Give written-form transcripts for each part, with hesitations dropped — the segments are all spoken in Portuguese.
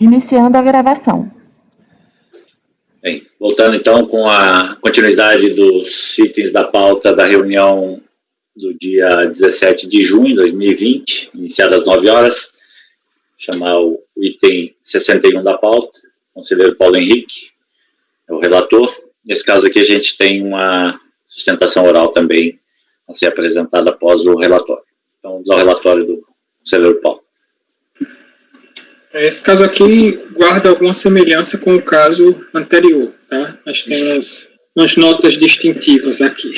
Iniciando a gravação. Bem, voltando então com a continuidade dos itens da pauta da reunião do dia 17 de junho de 2020, iniciada às 9 horas, chamar o item 61 da pauta, o conselheiro Paulo Henrique, é o relator. Nesse caso aqui a gente tem uma sustentação oral também a ser apresentada após o relatório. Então, vamos ao relatório do conselheiro Paulo. Esse caso aqui guarda alguma semelhança com o caso anterior, tá? Nós temos umas notas distintivas aqui.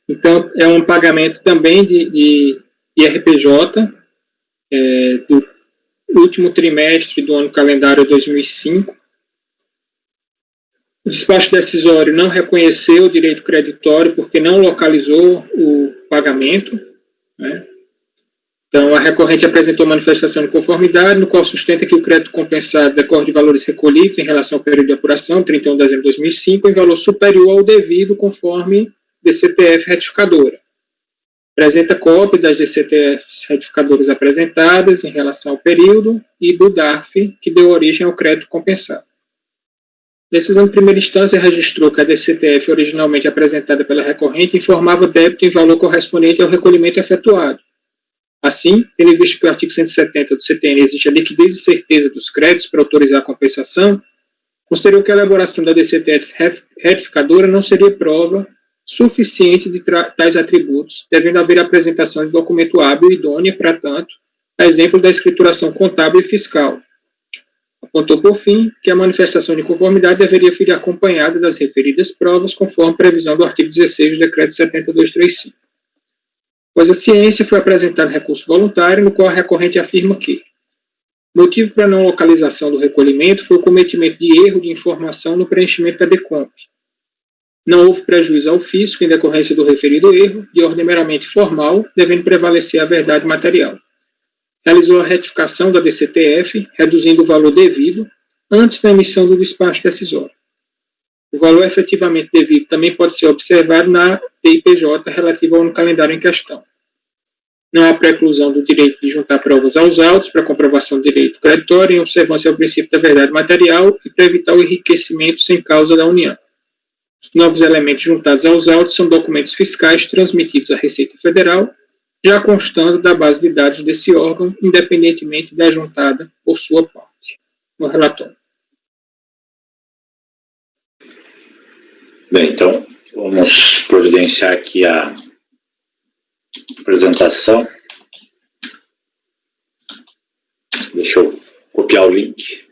Então, é um pagamento também de IRPJ do último trimestre do ano calendário 2005. O despacho decisório não reconheceu o direito creditório porque não localizou o pagamento, né? Então, a recorrente apresentou manifestação de conformidade, no qual sustenta que o crédito compensado decorre de valores recolhidos em relação ao período de apuração, 31 de dezembro de 2005, em valor superior ao devido, conforme DCTF retificadora. Apresenta cópia das DCTFs retificadoras apresentadas em relação ao período e do DARF, que deu origem ao crédito compensado. A decisão de primeira instância registrou que a DCTF originalmente apresentada pela recorrente informava débito em valor correspondente ao recolhimento efetuado. Assim, tendo em vista que o artigo 170 do CTN existe a liquidez e certeza dos créditos para autorizar a compensação, considerou que a elaboração da DCTF retificadora não seria prova suficiente de tais atributos, devendo haver a apresentação de documento hábil e idôneo para tanto, a exemplo da escrituração contábil e fiscal. Apontou, por fim, que a manifestação de conformidade deveria vir acompanhada das referidas provas, conforme previsão do artigo 16 do Decreto 7235. Pois a ciência foi apresentado recurso voluntário, no qual a recorrente afirma que o motivo para a não localização do recolhimento foi o cometimento de erro de informação no preenchimento da DECOMP. Não houve prejuízo ao fisco em decorrência do referido erro, de ordem meramente formal, devendo prevalecer a verdade material. Realizou a retificação da DCTF, reduzindo o valor devido, antes da emissão do despacho decisório. O valor efetivamente devido também pode ser observado na DIPJ relativa ao ano calendário em questão. Não há preclusão do direito de juntar provas aos autos para comprovação do direito creditório em observância ao princípio da verdade material e para evitar o enriquecimento sem causa da União. Os novos elementos juntados aos autos são documentos fiscais transmitidos à Receita Federal, já constando da base de dados desse órgão, independentemente da juntada por sua parte. No relatório. Bem, então, vamos providenciar aqui a apresentação. Deixa eu copiar o link.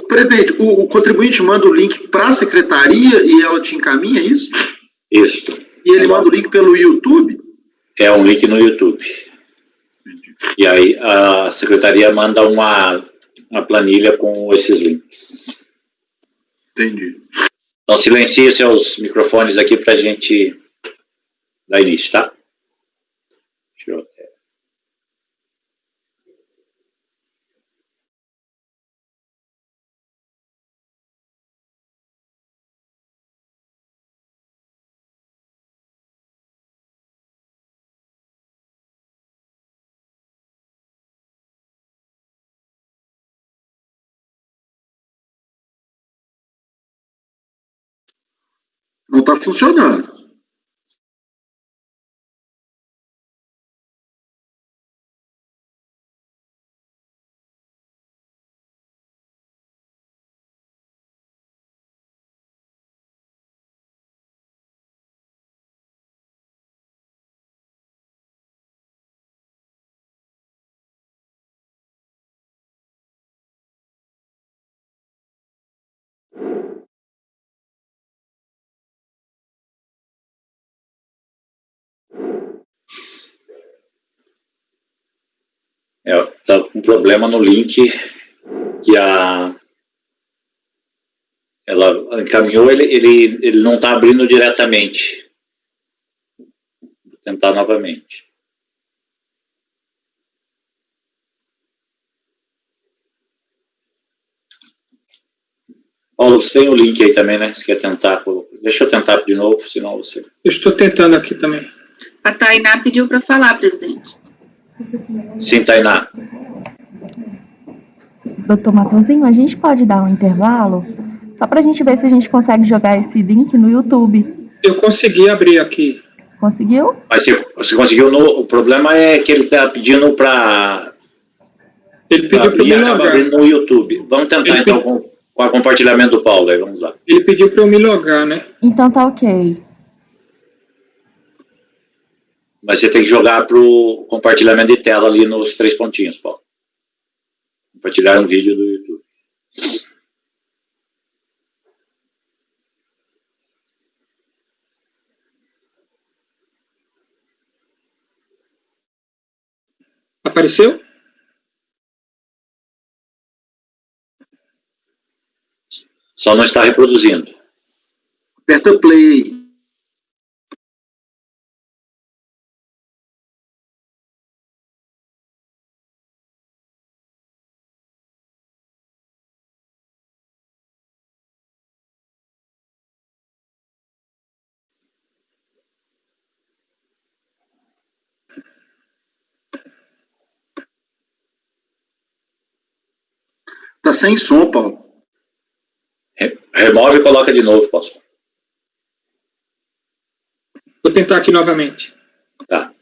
Presidente, o contribuinte manda o link para a secretaria e ela te encaminha, é isso? Isso. E ele manda o link pelo YouTube? É um link no YouTube. Entendi. E aí a secretaria manda uma planilha com esses links. Entendi. Então silencie seus microfones aqui para a gente dar início, tá? Deixa eu... Não está funcionando. Tá com um problema no link que ela encaminhou, ele não está abrindo diretamente. Vou tentar novamente. Paulo, você tem o link aí também, né? Você quer tentar? Deixa eu tentar de novo, senão você... Eu estou tentando aqui também. A Tainá pediu para falar, presidente. Sim, Tainá. Doutor Matheusinho, a gente pode dar um intervalo? Só para a gente ver se a gente consegue jogar esse link no YouTube. Eu consegui abrir aqui. Conseguiu? Mas você conseguiu, o problema é que ele está pedindo para... Ele pediu para eu me logar. No YouTube. Vamos tentar, então, com o compartilhamento do Paulo, aí, vamos lá. Ele pediu para eu me logar, né? Então tá ok. Mas você tem que jogar para o compartilhamento de tela ali nos 3 pontinhos, Paulo. Compartilhar um vídeo do YouTube. Apareceu? Só não está reproduzindo. Aperta play aí. Tá sem som, Paulo. Remove e coloca de novo, Paulo. Vou tentar aqui novamente. Tá.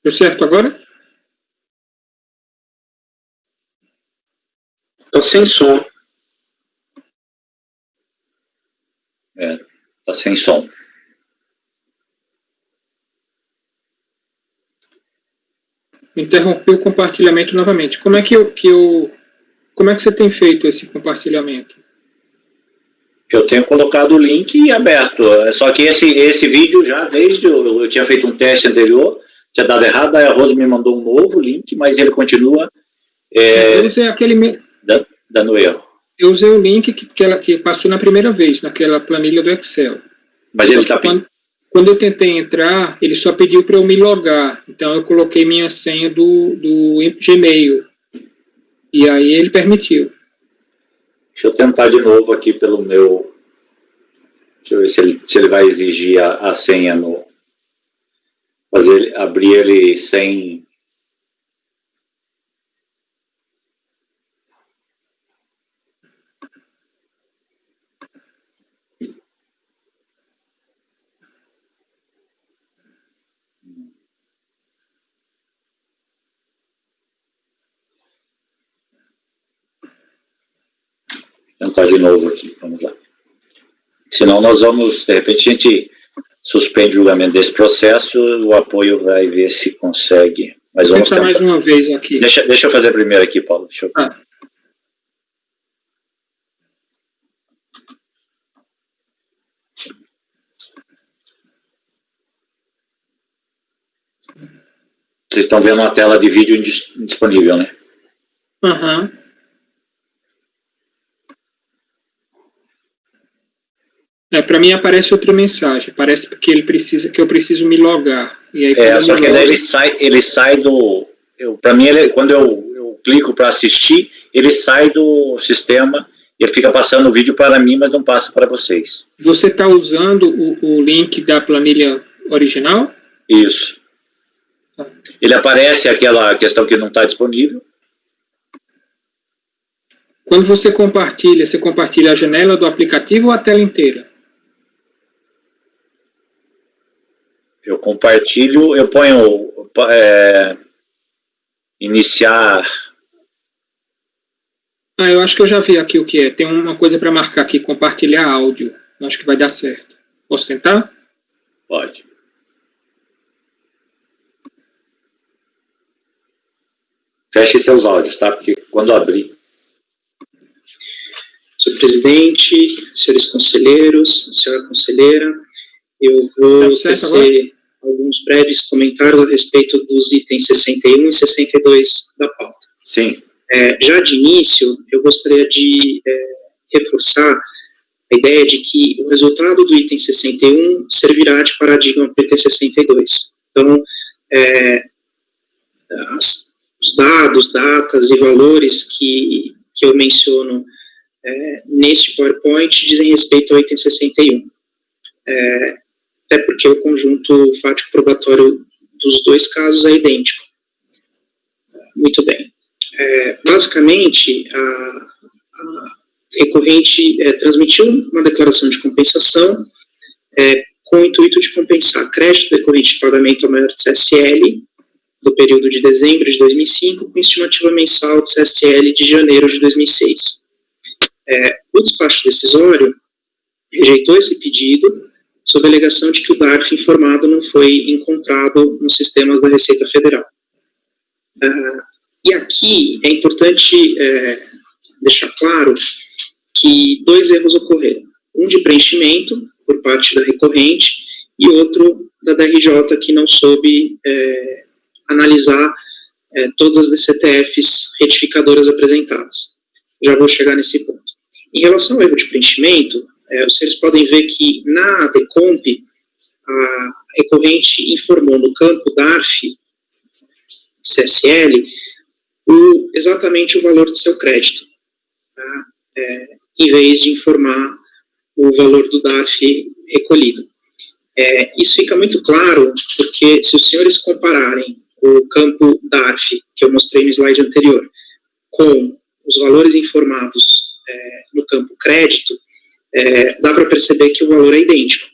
Deu certo agora? Tá sem som. Tá sem som. Interrompi o compartilhamento novamente. Como é que você tem feito esse compartilhamento? Eu tenho colocado o link aberto. Só que esse vídeo já, desde eu tinha feito um teste anterior, tinha dado errado, aí a Rose me mandou um novo link, mas ele continua Eu usei dando erro. Eu usei o link que passou na primeira vez, naquela planilha do Excel. Mas ele está... Quando eu tentei entrar, ele só pediu para eu me logar. Então, eu coloquei minha senha do Gmail. E aí, ele permitiu. Deixa eu tentar de novo aqui pelo meu... Deixa eu ver se ele vai exigir a senha no... abrir ele sem... Tentar de novo aqui, vamos lá. Senão nós vamos, de repente a gente suspende o julgamento desse processo, o apoio vai ver se consegue. Mas vamos tentar mais uma vez aqui. Deixa eu fazer primeiro aqui, Paulo. Deixa eu... Vocês estão vendo a tela de vídeo disponível, né? Aham. Para mim aparece outra mensagem. Parece que eu preciso me logar. E aí, só que ele sai do... Para mim, quando eu clico para assistir, ele sai do sistema, ele fica passando o vídeo para mim, mas não passa para vocês. Você está usando o link da planilha original? Isso. Ele aparece aquela questão que não está disponível. Quando você compartilha a janela do aplicativo ou a tela inteira? Eu compartilho, eu ponho iniciar. Eu acho que eu já vi aqui o que é. Tem uma coisa para marcar aqui, compartilhar áudio. Eu acho que vai dar certo. Posso tentar? Pode. Feche seus áudios, tá? Porque quando abrir... Senhor presidente, senhores conselheiros, senhora conselheira, eu vou tecer alguns breves comentários a respeito dos itens 61 e 62 da pauta. Sim. Já de início, eu gostaria de reforçar A ideia é de que o resultado do item 61 servirá de paradigma para o item 62. Então, os dados, datas e valores que eu menciono neste PowerPoint dizem respeito ao item 61. Até porque o conjunto fático probatório dos dois casos é idêntico. Muito bem. Basicamente, a recorrente transmitiu uma declaração de compensação com o intuito de compensar crédito decorrente de pagamento ao maior de CSL do período de dezembro de 2005 com estimativa mensal de CSL de janeiro de 2006. O despacho decisório rejeitou esse pedido sob a alegação de que o DARF informado não foi encontrado nos sistemas da Receita Federal. E aqui é importante deixar claro que 2 erros ocorreram. Um de preenchimento, por parte da recorrente, e outro da DRJ, que não soube analisar todas as DCTFs retificadoras apresentadas. Já vou chegar nesse ponto. Em relação ao erro de preenchimento, os senhores podem ver que na DECOMP, a recorrente informou no campo DARF, CSL, exatamente o valor do seu crédito, tá? Em vez de informar o valor do DARF recolhido. Isso fica muito claro, porque se os senhores compararem o campo DARF, que eu mostrei no slide anterior, com os valores informados no campo crédito, dá para perceber que o valor é idêntico.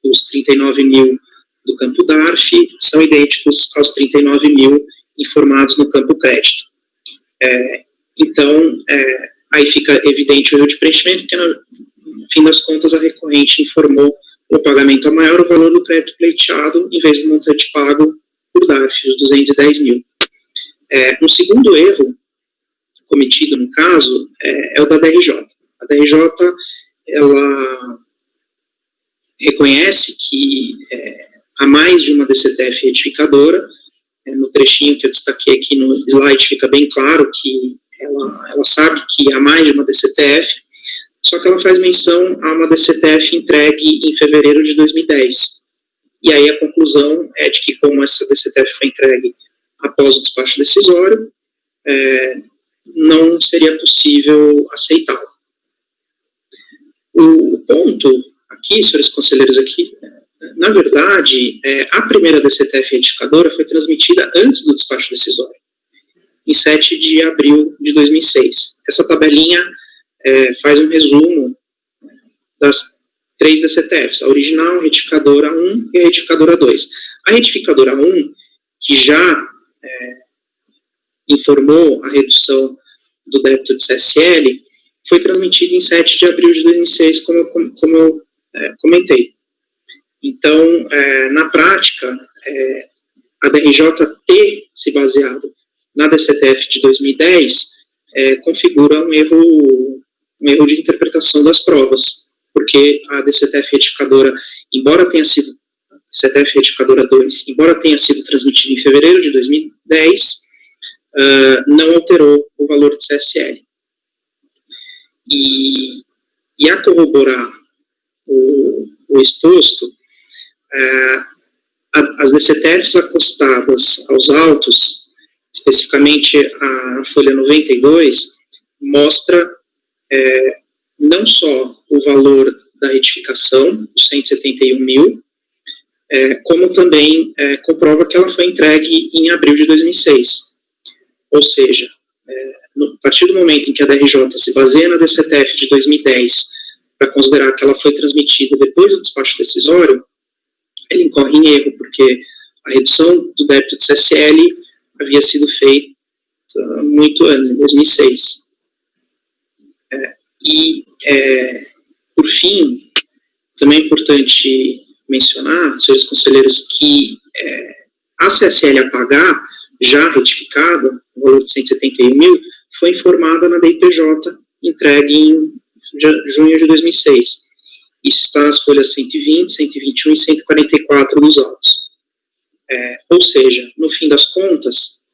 Os 39 mil do campo DARF são idênticos aos 39 mil informados no campo crédito. Então, aí fica evidente o erro de preenchimento, porque no fim das contas a recorrente informou o pagamento a maior o valor do crédito pleiteado em vez do montante pago por DARF, os 210 mil. Um segundo erro cometido no caso é o da DRJ. A DRJ, ela reconhece que há mais de uma DCTF retificadora. No trechinho que eu destaquei aqui no slide fica bem claro que ela sabe que há mais de uma DCTF, só que ela faz menção a uma DCTF entregue em fevereiro de 2010. E aí a conclusão é de que, como essa DCTF foi entregue após o despacho decisório, não seria possível aceitá-la. O ponto aqui, senhores conselheiros, aqui, na verdade, a primeira DCTF retificadora foi transmitida antes do despacho decisório, em 7 de abril de 2006. Essa tabelinha faz um resumo das 3 DCTFs, a original, a retificadora 1 e a retificadora 2. A retificadora 1, que já informou a redução do débito de CSL, foi transmitida em 7 de abril de 2006, como eu comentei. Então, na prática, a DRJ ter se baseado na DCTF de 2010 configura um erro de interpretação das provas, porque a DCTF retificadora, embora tenha sido, DCTF retificadora 2, embora tenha sido transmitida em fevereiro de 2010, não alterou o valor de CSL. E a corroborar o exposto, as DCTFs acostadas aos autos, especificamente a folha 92, mostra não só o valor da retificação, os 171 mil, como também comprova que ela foi entregue em abril de 2006. Ou seja, a partir do momento em que a DRJ se baseia na DCTF de 2010 para considerar que ela foi transmitida depois do despacho decisório, ele incorre em erro, porque a redução do débito de CSL havia sido feita muito antes, em 2006. Por fim, também é importante mencionar, senhores conselheiros, que a CSL a pagar, já retificada, o valor de 171 mil, foi informada na DIPJ, entregue em junho de 2006. Isso está nas folhas 120, 121 e 144 dos autos. Ou seja, no fim das contas,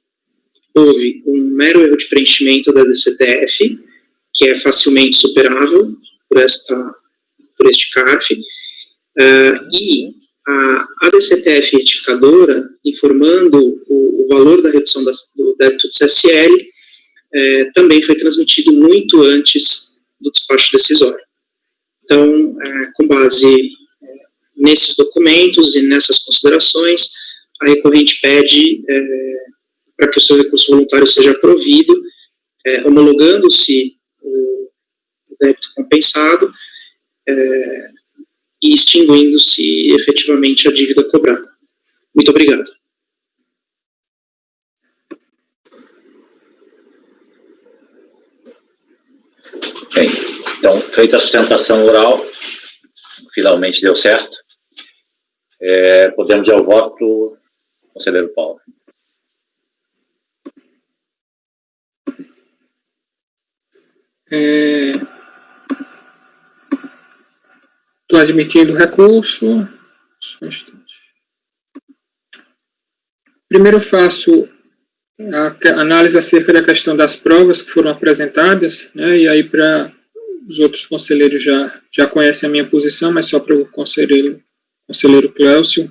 houve um mero erro de preenchimento da DCTF, que é facilmente superável por este CARF, e a DCTF retificadora, informando o valor da redução do débito de CSL, também foi transmitido muito antes do despacho decisório. Então, com base nesses documentos e nessas considerações, a recorrente pede para que o seu recurso voluntário seja provido, homologando-se o débito compensado e extinguindo-se efetivamente a dívida cobrada. Muito obrigado. Bem, então, feita a sustentação oral, finalmente deu certo. Podemos ir ao voto, conselheiro Paulo. Estou admitindo o recurso. Só um instante. Primeiro eu faço a análise acerca da questão das provas que foram apresentadas, né, e aí para os outros conselheiros já conhecem a minha posição, mas só para o conselheiro Cléucio,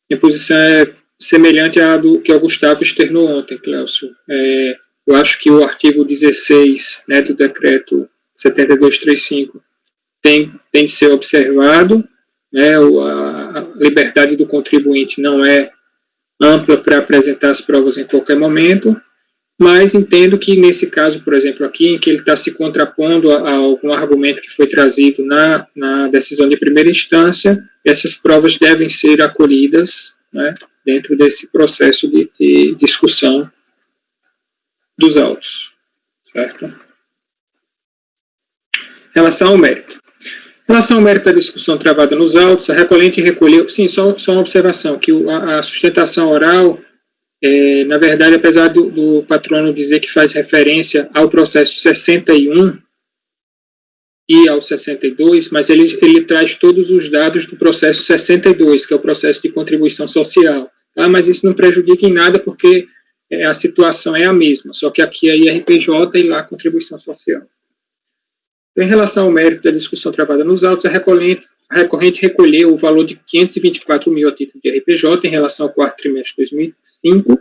minha posição é semelhante à do que o Gustavo externou ontem, Cléucio. Eu acho que o artigo 16, né, do decreto 7235 tem de ser observado, né, a liberdade do contribuinte não é ampla para apresentar as provas em qualquer momento, mas entendo que nesse caso, por exemplo, aqui, em que ele está se contrapondo a algum argumento que foi trazido na decisão de primeira instância, essas provas devem ser acolhidas, né, dentro desse processo de discussão dos autos, certo? Em relação ao mérito. Em relação ao mérito da discussão travada nos autos, a recolhente recolheu... Sim, só uma observação, que a sustentação oral, na verdade, apesar do patrono dizer que faz referência ao processo 61 e ao 62, mas ele traz todos os dados do processo 62, que é o processo de contribuição social. Tá? Mas isso não prejudica em nada, porque a situação é a mesma, só que aqui é IRPJ e lá a contribuição social. Em relação ao mérito da discussão travada nos autos, a recorrente recolheu o valor de 524 mil a título de RPJ em relação ao quarto trimestre de 2005,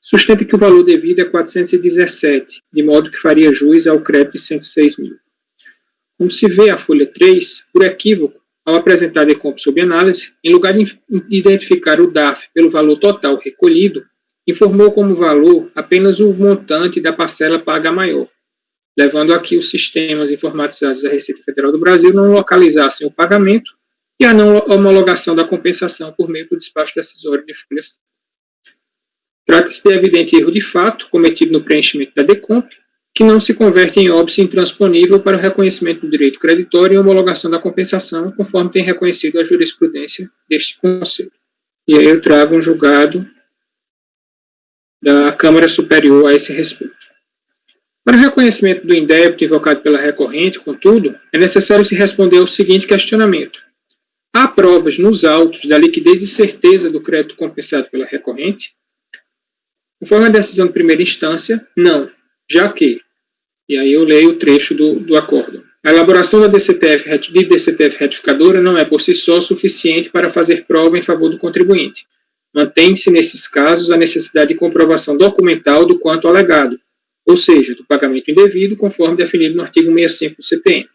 sustenta que o valor devido é 417, de modo que faria jus ao crédito de 106 mil. Como se vê a folha 3, por equívoco, ao apresentar decompo sob análise, em lugar de identificar o DAF pelo valor total recolhido, informou como valor apenas o montante da parcela paga maior, levando a que os sistemas informatizados da Receita Federal do Brasil não localizassem o pagamento e a não homologação da compensação por meio do despacho decisório de folha. Trata-se de evidente erro de fato cometido no preenchimento da decomp, que não se converte em óbice intransponível para o reconhecimento do direito creditório e homologação da compensação, conforme tem reconhecido a jurisprudência deste Conselho. E aí eu trago um julgado da Câmara Superior a esse respeito. Para o reconhecimento do indébito invocado pela recorrente, contudo, é necessário se responder ao seguinte questionamento. Há provas nos autos da liquidez e certeza do crédito compensado pela recorrente? Conforme a decisão de primeira instância, não, já que, e aí eu leio o trecho do acórdão, a elaboração da DCTF retificadora não é por si só suficiente para fazer prova em favor do contribuinte. Mantém-se, nesses casos, a necessidade de comprovação documental do quanto alegado, ou seja, do pagamento indevido, conforme definido no artigo 65 do CTN.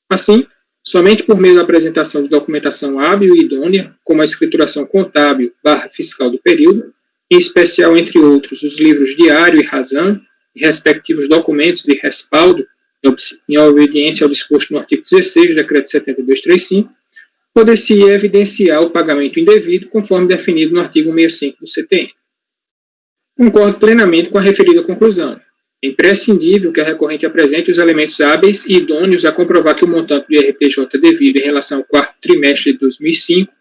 Assim, somente por meio da apresentação de documentação hábil e idônea, como a escrituração contábil / fiscal do período, em especial, entre outros, os livros diário e razão, e respectivos documentos de respaldo, em obediência ao disposto no artigo 16 do decreto 7235, poder-se evidenciar o pagamento indevido, conforme definido no artigo 65 do CTN. Concordo plenamente com a referida conclusão. É imprescindível que a recorrente apresente os elementos hábeis e idôneos a comprovar que o montante do IRPJ devido em relação ao quarto trimestre de 2005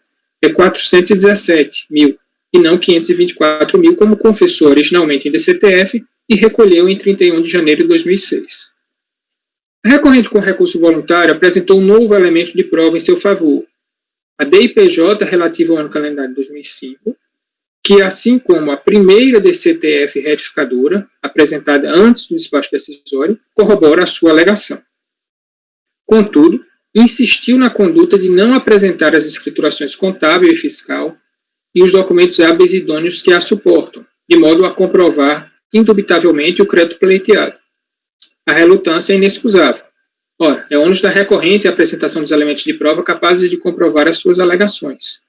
é 417 mil, e não 524 mil, como confessou originalmente em DCTF e recolheu em 31 de janeiro de 2006. A recorrente com recurso voluntário apresentou um novo elemento de prova em seu favor, a DIPJ relativa ao ano calendário de 2005, que, assim como a primeira DCTF retificadora, apresentada antes do despacho decisório, corrobora a sua alegação. Contudo, insistiu na conduta de não apresentar as escriturações contábil e fiscal e os documentos hábeis idôneos que a suportam, de modo a comprovar indubitavelmente o crédito pleiteado. A relutância é inexcusável. Ora, é ônus da recorrente a apresentação dos elementos de prova capazes de comprovar as suas alegações.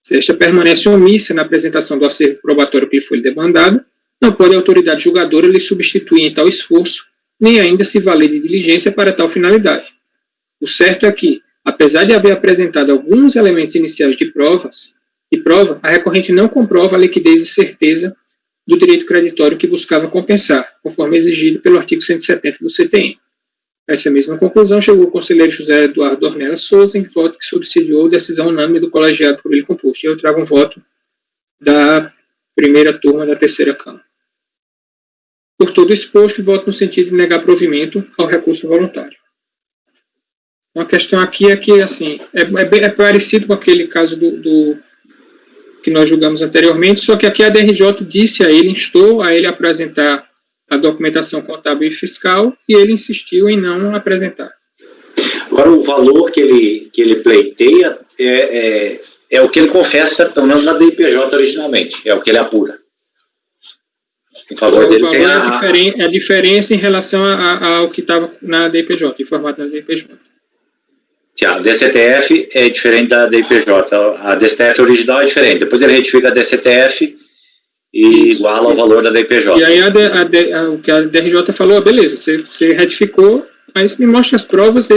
Se esta permanece omissa na apresentação do acervo probatório que lhe foi demandado, não pode a autoridade julgadora lhe substituir em tal esforço, nem ainda se valer de diligência para tal finalidade. O certo é que, apesar de haver apresentado alguns elementos iniciais de prova, a recorrente não comprova a liquidez e certeza do direito creditório que buscava compensar, conforme exigido pelo artigo 170 do CTN. A essa mesma conclusão chegou o conselheiro José Eduardo Ornelas Souza, em voto que subsidiou a decisão unânime do colegiado por ele composto. E eu trago um voto da primeira turma da terceira Câmara. Por todo exposto, voto no sentido de negar provimento ao recurso voluntário. Uma questão aqui é que, assim, é parecido com aquele caso que nós julgamos anteriormente, só que aqui a DRJ disse a ele, instou a ele apresentar a documentação contábil e fiscal, e ele insistiu em não apresentar. Agora, o valor que ele pleiteia é o que ele confessa, pelo menos na DIPJ originalmente, é o que ele apura. Em favor dele tem a diferença em relação ao que estava na DIPJ, informado na DIPJ. A DCTF é diferente da DIPJ, a DCTF original é diferente, depois ele retifica a DCTF e iguala ao valor da DIPJ. E aí o que a DRJ falou, beleza, você retificou, mas me mostra as provas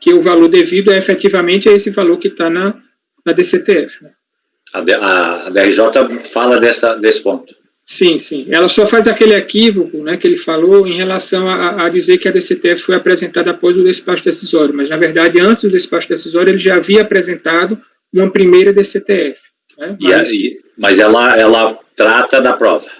que o valor devido é efetivamente esse valor que está na DCTF. Né? A DRJ fala desse ponto. Sim. Ela só faz aquele equívoco, né, que ele falou em relação a dizer que a DCTF foi apresentada após o despacho decisório, mas, na verdade, antes do despacho decisório, ele já havia apresentado uma primeira DCTF. Né? Mas ela trata da prova.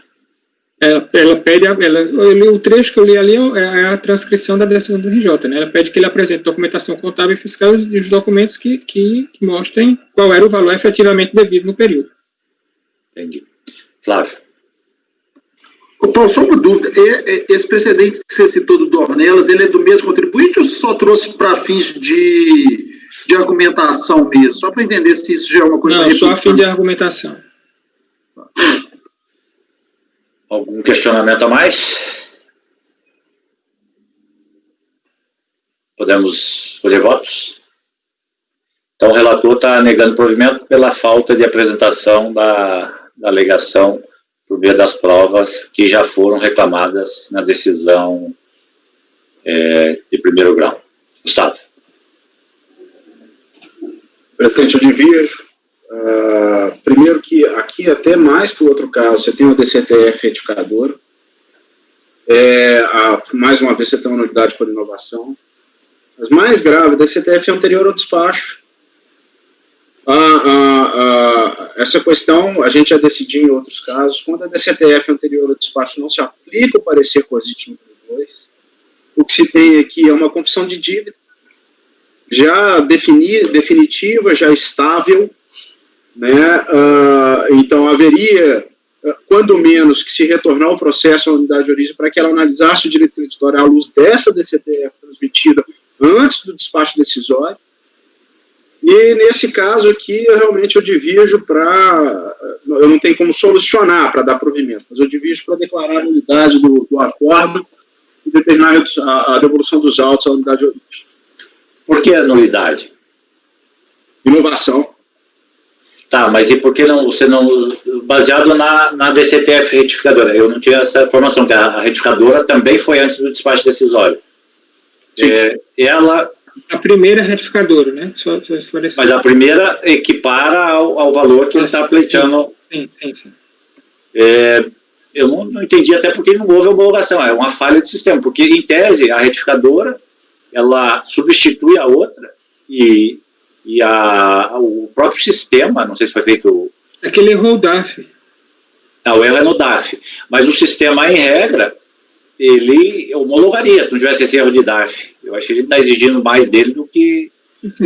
Ela pede, o trecho que eu li ali é a transcrição da decisão do RJ, né? Ela pede que ele apresente documentação contábil e fiscal e os documentos que mostrem qual era o valor efetivamente devido no período. Entendi. Flávio. Ô, Paulo, só uma dúvida, esse precedente que você citou do Dornelas, ele é do mesmo contribuinte ou só trouxe para fins de argumentação mesmo? Só para entender se isso já é uma coisa... Não, só a fim de argumentação. Algum questionamento a mais? Podemos escolher votos? Então, o relator está negando provimento pela falta de apresentação da alegação por via das provas que já foram reclamadas na decisão de primeiro grau. Gustavo. Presidente, eu divirjo. Primeiro que aqui, até mais que o outro caso, você tem uma DCTF retificadora. Mais uma vez, você tem uma nulidade por inovação. Mas mais grave, a DCTF é anterior ao despacho. Essa questão a gente já decidiu em outros casos. Quando a DCTF anterior ao despacho não se aplica o parecer coercitivo 2, o que se tem aqui é uma confissão de dívida já definitiva, já estável, né? Então haveria, quando menos, que se retornar o processo à unidade de origem para que ela analisasse o direito creditório à luz dessa DCTF transmitida antes do despacho decisório. E nesse caso aqui, realmente eu divirjo eu não tenho como solucionar para dar provimento, mas eu divirjo para declarar a nulidade do acordo e determinar a devolução dos autos à unidade de origem. Por que a nulidade? Inovação. Tá, mas e por que você não... Baseado na DCTF retificadora, eu não tinha essa informação, que a retificadora também foi antes do despacho decisório. Ela... A primeira retificadora, né? Só mas a primeira equipara ao valor que ele está pleiteando. Sim. Eu não entendi até porque não houve homologação, é uma falha de sistema, porque em tese a retificadora ela substitui a outra e o próprio sistema, não sei se foi feito... É que ele errou o DAF. Não, o erro é no DAF, mas o sistema, em regra, ele homologaria, se não tivesse esse erro de DAF. Eu acho que a gente está exigindo mais dele do que...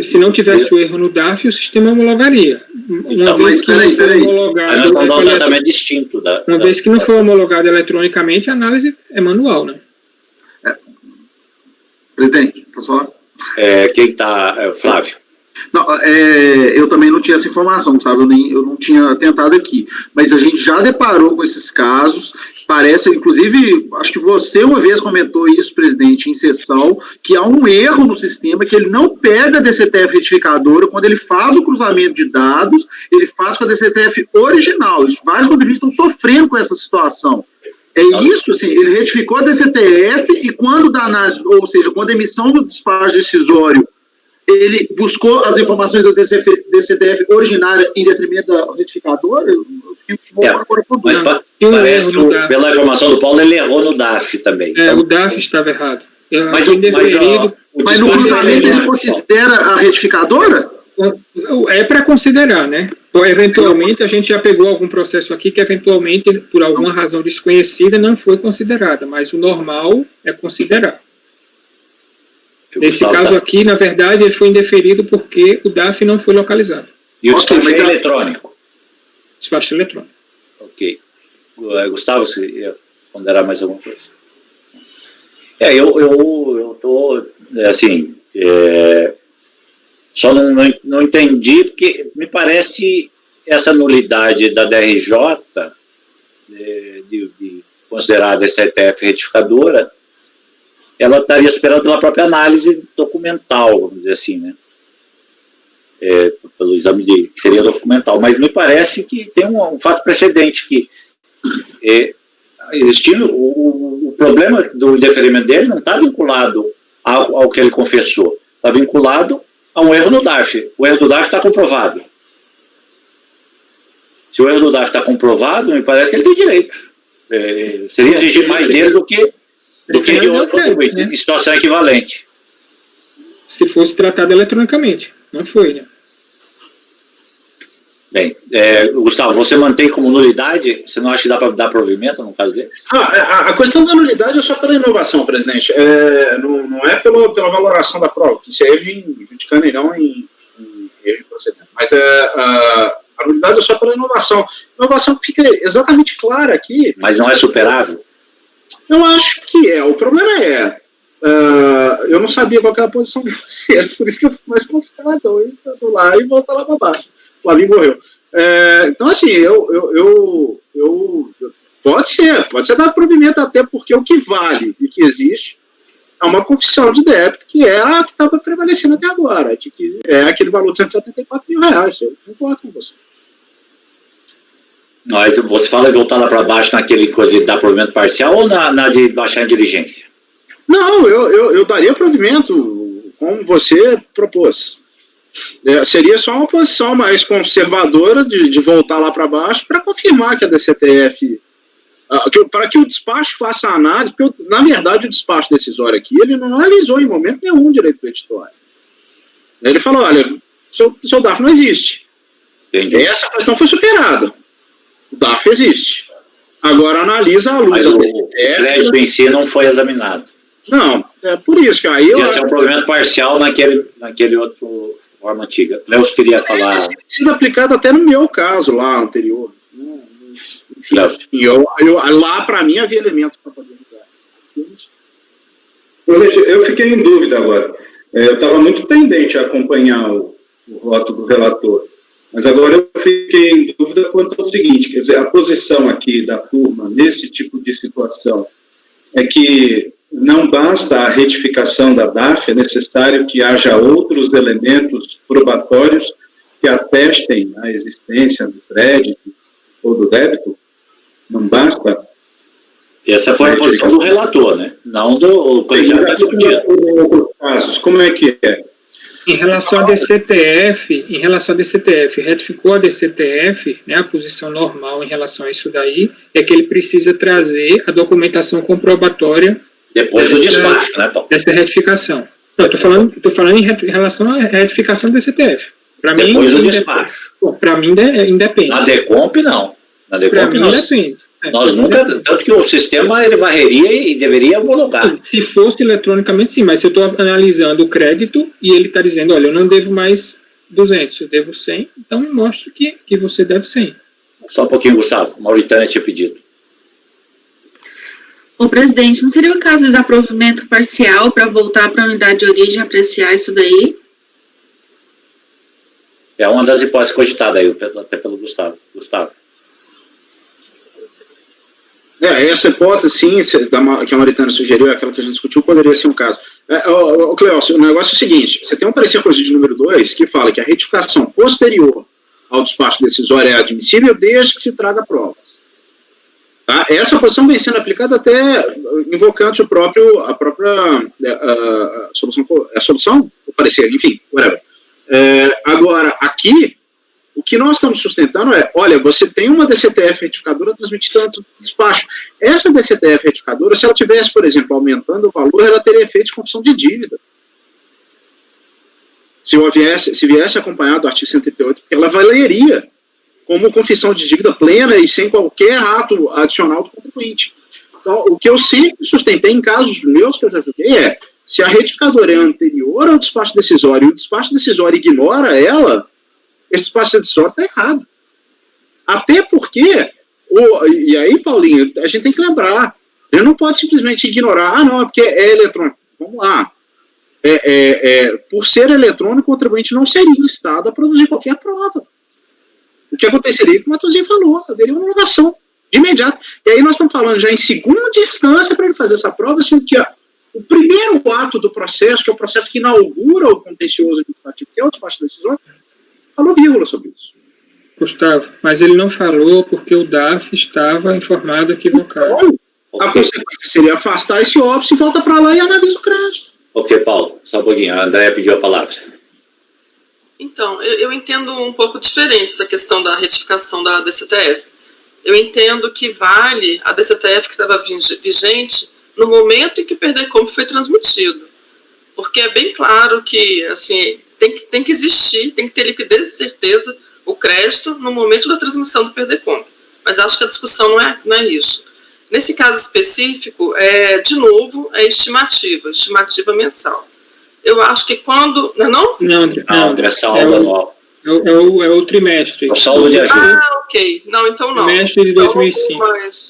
Se não tivesse o erro no DAF, o sistema homologaria. Uma vez que não foi homologado... Mas nós estamos dando um tratamento distinto. Uma vez que não foi homologado eletronicamente, a análise é manual, né? Presidente, posso falar? Quem está, Flávio? Não, eu também não tinha essa informação, sabe? Eu não tinha tentado aqui. Mas a gente já deparou com esses casos. Parece, inclusive, acho que você uma vez comentou isso, presidente, em sessão, que há um erro no sistema, que ele não pega a DCTF retificadora quando ele faz o cruzamento de dados, ele faz com a DCTF original. Vários contribuintes estão sofrendo com essa situação. É isso, assim, ele retificou a DCTF e quando da análise, ou seja, quando a emissão do despacho decisório, ele buscou as informações da DCTF originária em detrimento da retificadora? Eu fiquei agora por mas parece que, pela informação do Paulo, ele errou no DAF também. O DAF estava errado. Mas no cruzamento ele considera a retificadora? É para considerar, né? Eventualmente, a gente já pegou algum processo aqui que, eventualmente, por alguma razão desconhecida, não foi considerada, mas o normal é considerar. Nesse caso aqui, na verdade, ele foi indeferido porque o DAF não foi localizado. E o despacho é eletrônico? Despacho eletrônico. Ok. Gustavo, você ia ponderar mais alguma coisa? Eu estou, assim, só não entendi, porque me parece essa nulidade da DRJ, de considerar a DCTF retificadora, ela estaria esperando pela própria análise documental, vamos dizer assim, né? Pelo exame que seria documental, mas me parece que tem um fato precedente que existindo o problema do indeferimento dele não está vinculado ao que ele confessou, está vinculado a um erro no DARF. O erro do DARF está comprovado. Se o erro do DARF está comprovado, me parece que ele tem direito. Seria exigir mais dele do que de outro contribuinte, né? Em situação equivalente. Se fosse tratado eletronicamente, não foi, né? Bem, Gustavo, você mantém como nulidade? Você não acha que dá para dar provimento no caso dele? A questão da nulidade é só pela inovação, presidente. Não é pela valoração da prova, que se aí vem judicando e não em erro de procedimento. Mas a nulidade é só pela inovação. A inovação fica exatamente clara aqui. Mas não é superável? Eu acho que é. O problema eu não sabia qual era a posição de vocês, por isso que eu fui mais conservador. Eu tô lá e volto lá para baixo. O Flavinho morreu. Então, assim, pode ser dado provimento, até porque o que vale e que existe é uma confissão de débito, que é a que estava prevalecendo até agora, de que é aquele valor de R$174 mil. Eu concordo com você. Mas você fala de voltar lá para baixo naquele coisa de dar provimento parcial ou na de baixar em diligência? Não, eu daria provimento, como você propôs. Seria só uma posição mais conservadora de voltar lá para baixo para confirmar que a DCTF, para que o despacho faça a análise, porque na verdade o despacho decisório aqui, ele não analisou em momento nenhum o direito creditório. Ele falou, olha, seu DAF não existe. Entendi. Essa questão foi superada. O DAF existe. Agora analisa a luz. Mas o crédito em si não foi examinado. Não, é por isso que aí... Podia ser um provimento parcial naquele outro forma antiga. Leos queria falar... Tem sido aplicado até no meu caso lá, anterior. Enfim, lá para mim havia elementos para poder usar. Eu fiquei em dúvida agora. Eu estava muito pendente a acompanhar o voto do relator. Mas agora eu fiquei em dúvida quanto ao seguinte, quer dizer, a posição aqui da turma nesse tipo de situação é que não basta a retificação da DAF, é necessário que haja outros elementos probatórios que atestem a existência do crédito ou do débito? Não basta? Essa foi a posição do relator, né? Não do colegiado que está discutindo. Casos, como é que é? Em relação à DCTF, retificou a DCTF, né, a posição normal em relação a isso daí, é que ele precisa trazer a documentação comprobatória depois do despacho, né, Paulo? Dessa retificação. Não, estou falando em relação à retificação da DCTF. Depois do despacho. Para mim, independe. Na DECOMP, não. Na DECOMP, não. Independe. Nós nunca, tanto que o sistema ele varreria e deveria homologar. Se fosse eletronicamente, sim, mas se eu estou analisando o crédito e ele está dizendo, olha, eu não devo mais 200, eu devo 100, então mostra que você deve 100. Só um pouquinho, Gustavo. Mauritânia tinha pedido. Ô, presidente, não seria o caso de dar provimento parcial para voltar para a unidade de origem e apreciar isso daí? É uma das hipóteses cogitadas aí, até pelo Gustavo. Essa hipótese, sim, que a Maritana sugeriu, aquela que a gente discutiu, poderia ser um caso. Cleócio, o negócio é o seguinte, você tem um parecer corrigido número 2, que fala que a retificação posterior ao despacho decisório é admissível desde que se traga provas. Tá? Essa posição vem sendo aplicada até invocante a própria solução, o parecer, enfim, whatever. Agora, aqui, o que nós estamos sustentando é, olha, você tem uma DCTF retificadora transmitida no despacho. Essa DCTF retificadora, se ela tivesse, por exemplo, aumentando o valor, ela teria efeito de confissão de dívida. Se viesse acompanhado do artigo 138, porque ela valeria como confissão de dívida plena e sem qualquer ato adicional do contribuinte. Então, o que eu sempre sustentei em casos meus que eu já julguei é, se a retificadora é anterior ao despacho decisório e o despacho decisório ignora ela, esse despacho decisório está errado. Até porque, e aí, Paulinho, a gente tem que lembrar, ele não pode simplesmente ignorar, não, é porque é eletrônico. Vamos lá. Por ser eletrônico, o contribuinte não seria instado a produzir qualquer prova. O que aconteceria, como o Matheusinho falou, haveria uma homologação de imediato. E aí nós estamos falando já em segunda instância para ele fazer essa prova, sendo que o primeiro ato do processo, que é o processo que inaugura o contencioso administrativo, que é o despacho decisório, falou vírgula sobre isso. Gustavo, mas ele não falou porque o DAF estava informado equivocado. Então, a consequência seria afastar esse óbice, volta para lá e analisa o crédito. Ok, Paulo, só um pouquinho. A Andréia pediu a palavra. Então, eu entendo um pouco diferente essa questão da retificação da DCTF. Eu entendo que vale a DCTF que estava vigente no momento em que o PERDECOMP foi transmitido. Porque é bem claro que, assim, tem que existir, tem que ter liquidez e certeza o crédito no momento da transmissão do PERDECOMP. Mas acho que a discussão não é isso. Nesse caso específico, de novo, é estimativa mensal. Eu acho que quando... Não, André, saldo anual. É o trimestre. O saldo de ajuda. Ok. Não, então não. Trimestre de 2005.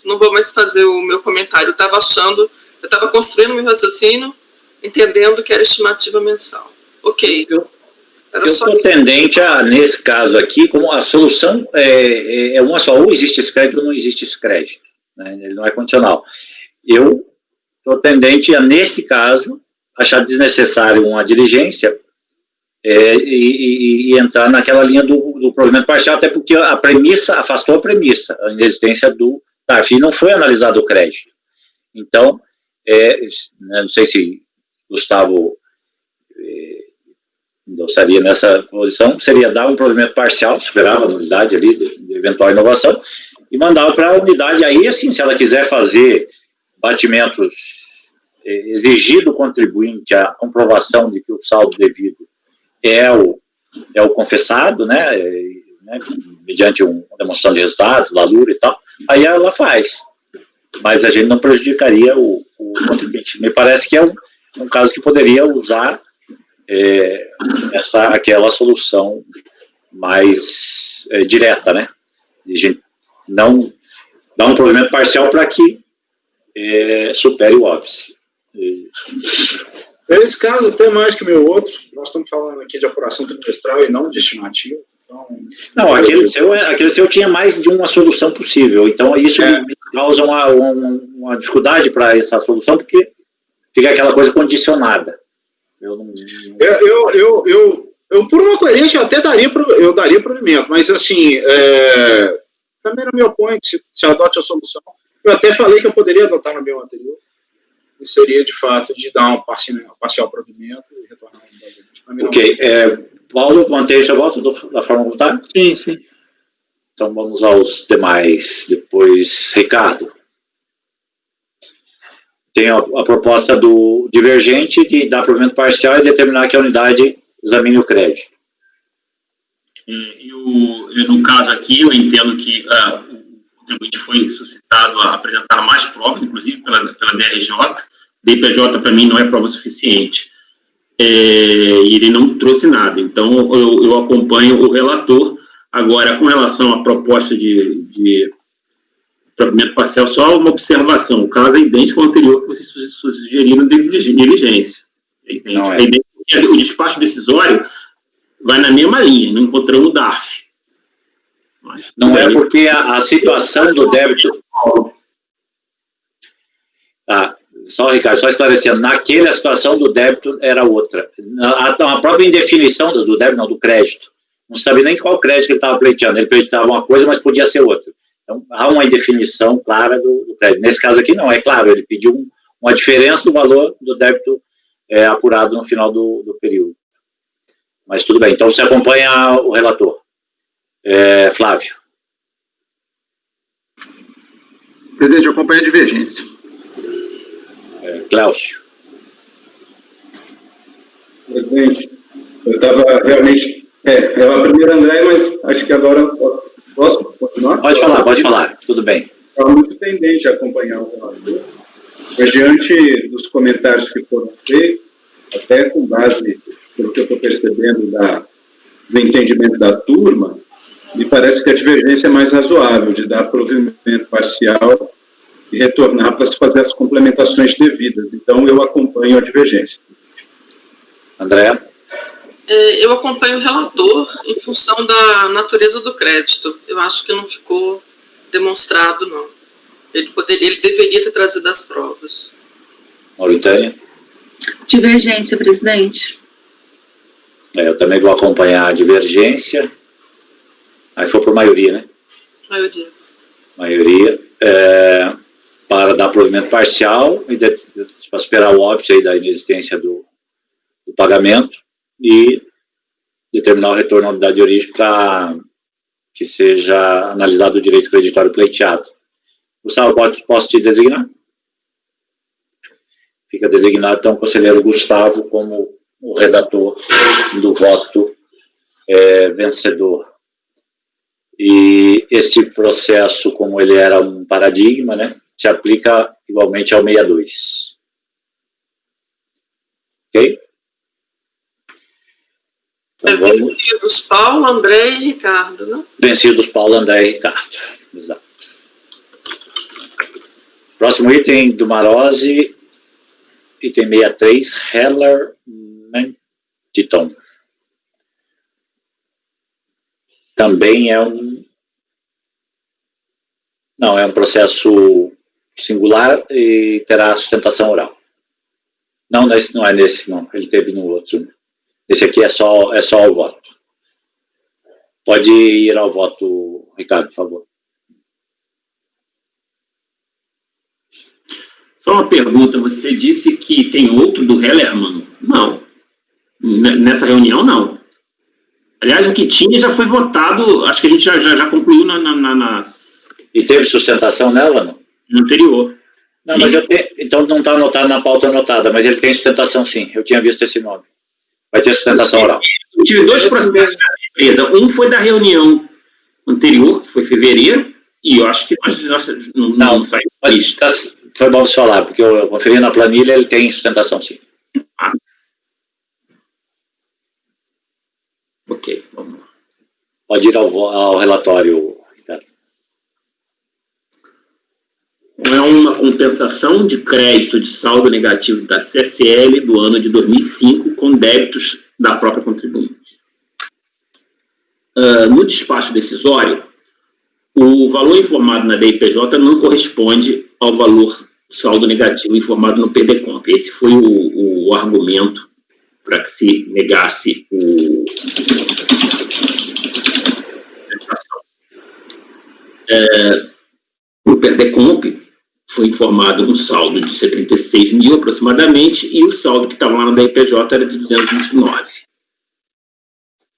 Não vou mais fazer o meu comentário. Eu estava construindo meu raciocínio, entendendo que era estimativa mensal. Ok. Eu estou tendente a, nesse caso aqui, como a solução é uma só, ou existe esse crédito ou não existe esse crédito. Né? Ele não é condicional. Eu estou tendente a, nesse caso, achar desnecessário uma diligência e entrar naquela linha do provimento parcial, até porque a premissa, afastou a premissa, a inexistência do TARF, e não foi analisado o crédito. Então, não sei se Gustavo endossaria nessa posição, seria dar um provimento parcial, superava a nulidade ali, de eventual inovação, e mandava para a unidade, aí assim, se ela quiser fazer batimentos, exigir do contribuinte a comprovação de que o saldo devido é o confessado, né, mediante uma demonstração de resultados, LALURA e tal, aí ela faz. Mas a gente não prejudicaria o contribuinte. Me parece que é um caso que poderia usar aquela solução mais direta, né? De gente não dar um provimento parcial para que supere o óbice. Esse caso, até mais que o meu outro, nós estamos falando aqui de apuração trimestral e não de estimativa. Então, não, aquele seu tinha mais de uma solução possível, então isso me causa uma dificuldade para essa solução, porque fica aquela coisa condicionada. Eu por uma coerência, eu até daria provimento, mas assim, também não me oponho que se adote a solução. Eu até falei que eu poderia adotar no meu anterior, e seria de fato de dar um parcial provimento e retornar a unidade. Ok, Paulo, mantém seu voto da forma como está? Sim. Então vamos aos demais. Depois, Ricardo. Tem a proposta do divergente de dar provimento parcial e determinar que a unidade examine o crédito. No caso aqui, eu entendo que o contribuinte foi suscitado a apresentar mais provas, inclusive pela DRJ. DPJ, para mim, não é prova suficiente. E ele não trouxe nada. Então, eu acompanho o relator. Agora, com relação à proposta de provimento parcial, só uma observação. O caso é idêntico ao anterior que vocês sugeriram de diligência. Não é. O despacho decisório vai na mesma linha, não encontramos o DARF. Mas, não é porque a situação do débito... Só, Ricardo, só esclarecendo, naquela situação do débito era outra. A própria indefinição do débito, não, do crédito. Não sabia nem qual crédito que ele estava pleiteando. Ele pleitava uma coisa, mas podia ser outra. Então, há uma indefinição clara do crédito. Nesse caso aqui, não, é claro, ele pediu uma diferença do valor do débito apurado no final do período. Mas tudo bem, então você acompanha o relator. Flávio. Presidente, eu acompanho a divergência. Cláudio. Presidente, eu estava realmente... é a primeira André, mas acho que agora posso continuar? Pode falar, tudo bem. Estava muito tendente a acompanhar o relator, mas diante dos comentários que foram feitos, até com base, pelo que eu estou percebendo do entendimento da turma, me parece que a divergência é mais razoável, de dar provimento parcial e retornar para se fazer as complementações devidas. Então, eu acompanho a divergência. André? Eu acompanho o relator em função da natureza do crédito. Eu acho que não ficou demonstrado, não. Ele deveria ter trazido as provas. Mauritânia? Divergência, presidente. Eu também vou acompanhar a divergência. Aí foi por maioria, né? Maioria. Para dar provimento parcial e para esperar o óbito aí da inexistência do pagamento e determinar o retorno à unidade de origem para que seja analisado o direito creditório pleiteado. Gustavo, posso te designar? Fica designado, então, o conselheiro Gustavo como o redator do voto vencedor. E este processo, como ele era um paradigma, né, se aplica igualmente ao 62. Ok? Então, vencidos Paulo, André e Ricardo, né? Vencidos Paulo, André e Ricardo. Exato. Próximo item do Marozzi, item 63, Heller Mentiton. Também é um processo singular e terá sustentação oral. Não, não é nesse, não. Ele teve no outro. Esse aqui é só o voto. Pode ir ao voto, Ricardo, por favor. Só uma pergunta, você disse que tem outro do Hellermann? Não. Nessa reunião, não. Aliás, o que tinha já foi votado, acho que a gente já concluiu nas... E teve sustentação nela, não? No anterior. Não, mas então não está anotado na pauta anotada, mas ele tem sustentação sim, eu tinha visto esse nome. Vai ter sustentação oral. Eu tive dois processos nessa empresa. Um foi da reunião anterior, que foi em fevereiro, e eu acho que não faz isso. Foi bom você falar, porque eu conferi na planilha, ele tem sustentação sim. Ok, vamos lá. Pode ir ao relatório, Ricardo. É uma compensação de crédito de saldo negativo da CSL do ano de 2005 com débitos da própria contribuinte. No despacho decisório, o valor informado na DIPJ não corresponde ao valor saldo negativo informado no PDComp. Esse foi o argumento para que se negasse o PDComp foi informado um saldo de 76 mil aproximadamente e o saldo que estava lá na DIPJ era de 229.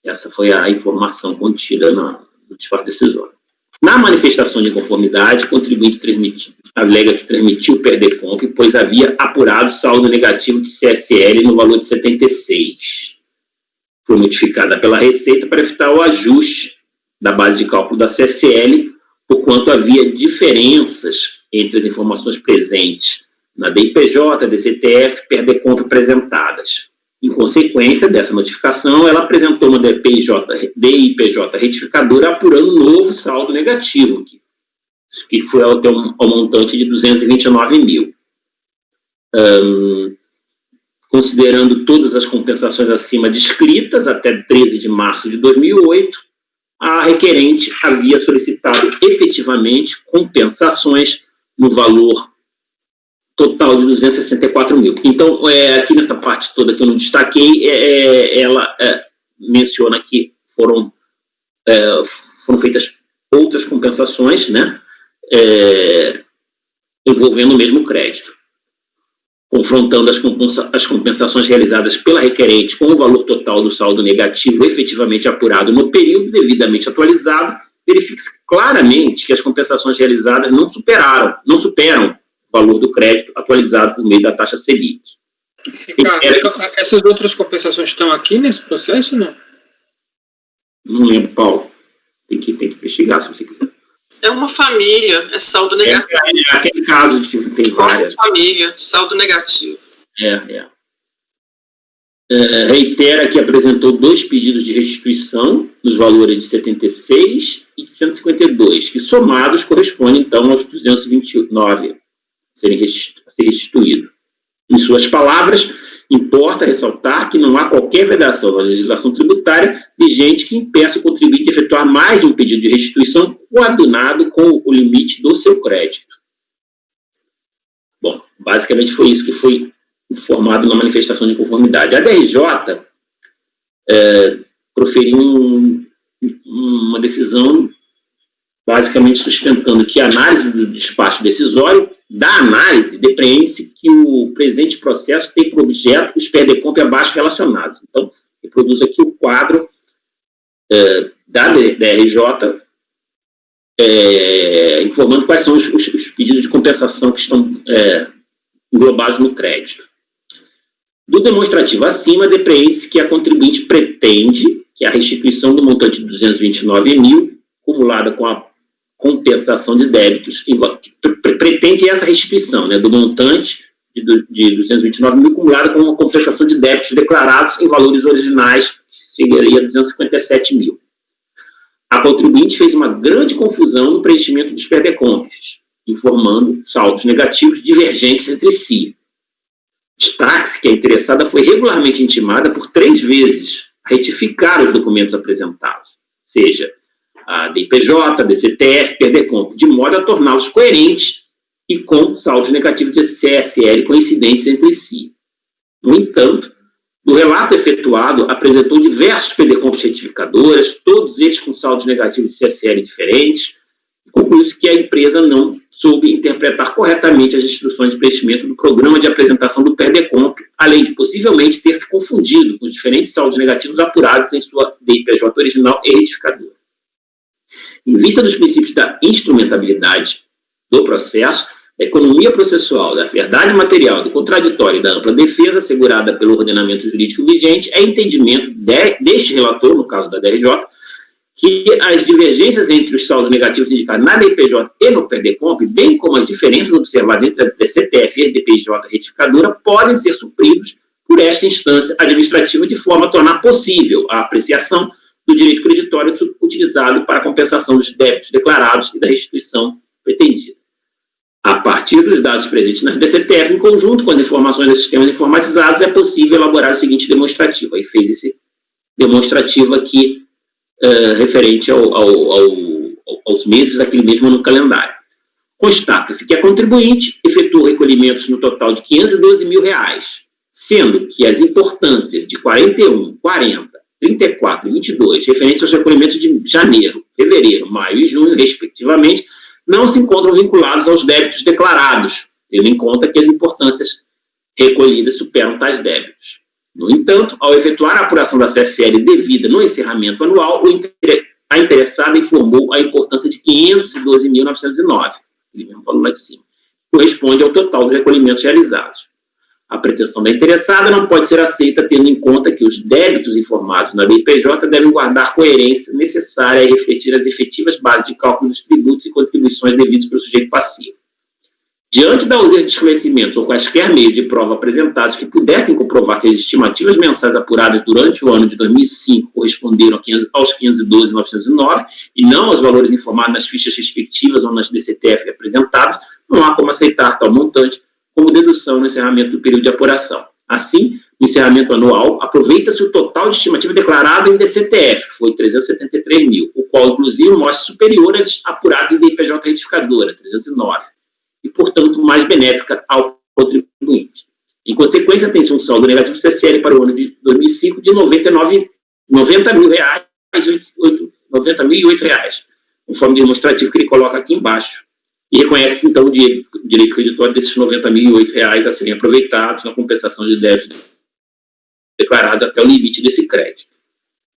Essa foi a informação contida no despacho decisório. Na manifestação de conformidade, o contribuinte alega que transmitiu o PDComp, pois havia apurado saldo negativo de CSL no valor de 76. Foi modificada pela Receita para evitar o ajuste da base de cálculo da CSL, porquanto havia diferenças entre as informações presentes na DIPJ, DCTF e PDComp apresentadas. Em consequência dessa notificação, ela apresentou uma DIPJ retificadora apurando um novo saldo negativo, que foi até um montante de 229 mil. Considerando todas as compensações acima descritas, até 13 de março de 2008, a requerente havia solicitado efetivamente compensações no valor total de 264 mil. Então, aqui nessa parte toda que eu não destaquei, ela menciona que foram feitas outras compensações, né, envolvendo o mesmo crédito, confrontando as compensações realizadas pela requerente com o valor total do saldo negativo efetivamente apurado no período devidamente atualizado, verifica-se claramente que as compensações realizadas não superam o valor do crédito atualizado por meio da taxa Selic. Ricardo, essas outras compensações estão aqui nesse processo ou não? Não lembro, Paulo. Tem que investigar, se você quiser. É uma família, é saldo negativo. É aquele caso de que tem várias. Uma família, saldo negativo. Reitera que apresentou 2 pedidos de restituição nos valores de 76 e de 152, que somados correspondem, então, aos 229 a ser restituído. Em suas palavras, importa ressaltar que não há qualquer vedação na legislação tributária vigente que impeça o contribuinte de efetuar mais de um pedido de restituição coadunado com o limite do seu crédito. Bom, basicamente foi isso que foi informado na manifestação de conformidade. A DRJ proferiu uma decisão basicamente sustentando que a análise do despacho decisório, da análise, depreende-se que o presente processo tem por objeto os PERDECOMP abaixo relacionados. Então, reproduz aqui o quadro da DRJ, informando quais são os pedidos de compensação que estão englobados no crédito. Do demonstrativo acima, depreende-se que a contribuinte pretende que a restituição do montante de 229 mil, acumulada com a compensação de débitos, pretende essa restituição, né, do montante de 229 mil, acumulada com uma compensação de débitos declarados em valores originais, que chegaria a 257 mil. A contribuinte fez uma grande confusão no preenchimento dos PERDECOMPs, informando saldos negativos divergentes entre si. Destaque-se que a interessada foi regularmente intimada por 3 vezes a retificar os documentos apresentados, seja a DPJ, DCTF, PERDECOMP, de modo a torná-los coerentes e com saldos negativos de CSL coincidentes entre si. No entanto, no relato efetuado, apresentou diversos PERDECOMPs retificadoras, todos eles com saldos negativos de CSL diferentes, e concluiu-se que a empresa não soube interpretar corretamente as instruções de preenchimento do programa de apresentação do PERDECOMP, além de possivelmente ter se confundido com os diferentes saldos negativos apurados em sua DPJ original e retificadora. Em vista dos princípios da instrumentabilidade do processo, da economia processual, da verdade material, do contraditório e da ampla defesa assegurada pelo ordenamento jurídico vigente, é entendimento deste relator, no caso da DRJ, que as divergências entre os saldos negativos indicados na DPJ e no PERDECOMP, bem como as diferenças observadas entre a DCTF e a DPJ retificadora, podem ser supridos por esta instância administrativa de forma a tornar possível a apreciação do direito creditório utilizado para a compensação dos débitos declarados e da restituição pretendida. A partir dos dados presentes nas DCTF, em conjunto com as informações dos sistemas informatizados, é possível elaborar o seguinte demonstrativo. Aí fez esse demonstrativo aqui, referente aos meses daquele mesmo ano calendário. Constata-se que a contribuinte efetuou recolhimentos no total de R$512 mil, sendo que as importâncias de 41, 40, 34 e 22, referentes aos recolhimentos de janeiro, fevereiro, maio e junho, respectivamente, não se encontram vinculados aos débitos declarados, tendo em conta que as importâncias recolhidas superam tais débitos. No entanto, ao efetuar a apuração da CSL devida no encerramento anual, a interessada informou a importância de 512.909, ele mesmo falou lá de cima, corresponde ao total dos recolhimentos realizados. A pretensão da interessada não pode ser aceita tendo em conta que os débitos informados na DPJ devem guardar coerência necessária e refletir as efetivas bases de cálculo dos tributos e contribuições devidos pelo sujeito passivo. Diante da ausência de esclarecimentos ou quaisquer meios de prova apresentados que pudessem comprovar que as estimativas mensais apuradas durante o ano de 2005 corresponderam aos 512.909 e não aos valores informados nas fichas respectivas ou nas DCTF apresentadas, não há como aceitar tal montante como dedução no encerramento do período de apuração. Assim, no encerramento anual, aproveita-se o total de estimativa declarado em DCTF, que foi 373 mil, o qual, inclusive, mostra superior às apuradas em DIPJ retificadora, 309, e, portanto, mais benéfica ao contribuinte. Em consequência, tem-se um saldo negativo CSL para o ano de 2005 de R$ 90.008 reais, conforme demonstrativo que ele coloca aqui embaixo. E reconhece, então, o direito creditório desses R$ 90.008 reais a serem aproveitados na compensação de débitos declarados até o limite desse crédito.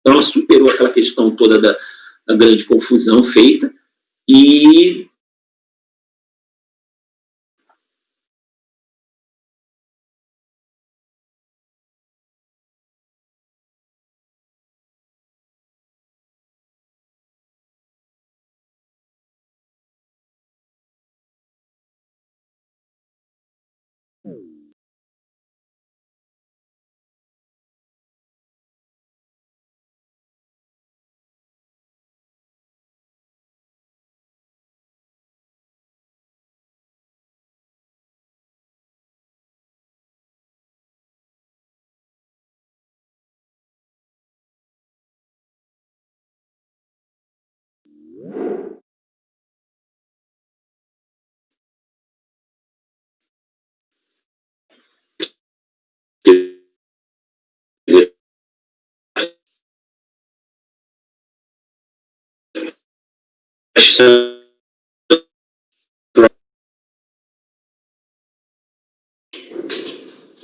Então, ela superou aquela questão toda da grande confusão feita e